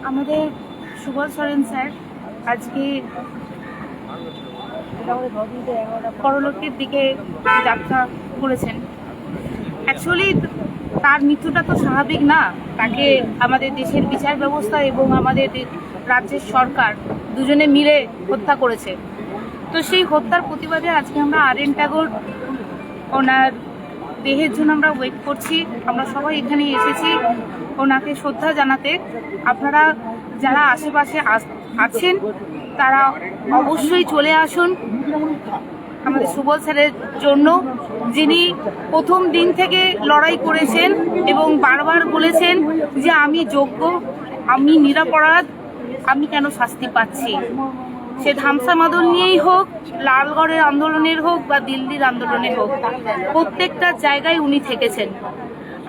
আমাদের সুবল সরেন স্যার আজকে পরলোকের দিকে যাত্রা করেছেন। অ্যাকচুয়ালি তার মৃত্যুটা তো স্বাভাবিক না, তাকে আমাদের দেশের বিচার ব্যবস্থা এবং আমাদের রাজ্যের সরকার দুজনে মিলে হত্যা করেছে। তো সেই হত্যার প্রতিবাদে আজকে আমরা আরএন ট্যাগর ওনার দেহের জন্য আমরা ওয়েট করছি। আমরা সবাই এখানে এসেছি ওনাকে শ্রদ্ধা জানাতে। আপনারা যারা আশেপাশে আছেন তারা অবশ্যই চলে আসুন আমাদের সুবল স্যারের জন্য, যিনি প্রথম দিন থেকে লড়াই করেছেন এবং বারবার বলেছেন যে আমি যোগ্য, আমি নিরপরাধ, আমি কেন শাস্তি পাচ্ছি। সে ধামসা মাদল নিয়েই হোক, লালগড়ের আন্দোলনের হোক বা দিল্লির আন্দোলনের হোক, প্রত্যেকটা জায়গায় উনি থেকেছেন।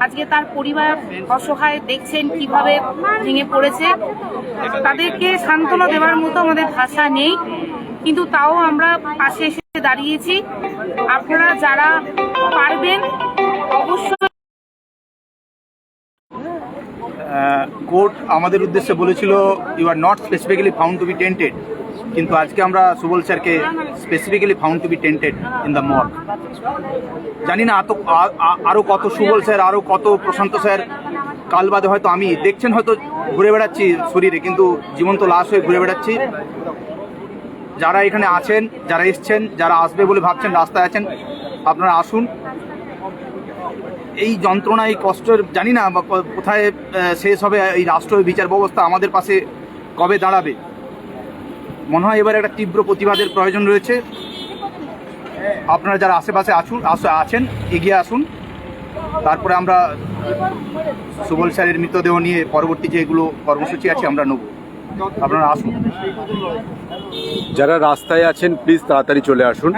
আজকে তার পরিবার অসহায়, দেখছেন কিভাবে ভেঙে পড়েছে। তাদেরকে সান্ত্বনা দেওয়ার মতো আমাদের ভাষা নেই, কিন্তু তাও আমরা পাশে এসে দাঁড়িয়েছি। আপনারা যারা পারবেন অবশ্যই। কোর্ট আমাদের উদ্দেশ্যে বলেছিল you are not specifically found to be tainted, কিন্তু আজকে আমরা সুবল স্যারকে specifically found to be tainted in the morgue. জানি না আরও কত সুবল স্যার, আরও কত প্রশান্ত স্যার কাল বাদে হয়তো আমি দেখছেন হয়তো ঘুরে বেড়াচ্ছি শরীরে, কিন্তু জীবন্ত লাশ হয়ে ঘুরে বেড়াচ্ছি। যারা এখানে আছেন, যারা এসছেন, যারা আসবে বলে ভাবছেন, রাস্তায় আছেন, আপনারা আসুন। এই যন্ত্রণা, এই কষ্টের জানি না কোথায় শেষ হবে। এই রাষ্ট্র বিচার ব্যবস্থা আমাদের পাশে কবে দাঁড়াবে। মনে হয় এবার একটা তীব্র প্রতিবাদের প্রয়োজন রয়েছে। আপনারা যারা আশেপাশে আছেন এগিয়ে আসুন। তারপরে আমরা সুবল স্যারের মৃতদেহ নিয়ে পরবর্তী যেগুলো কর্মসূচি আছে আমরা নেব। আপনারা আসুন। যারা রাস্তায় আছেন প্লিজ তাড়াতাড়ি চলে আসুন।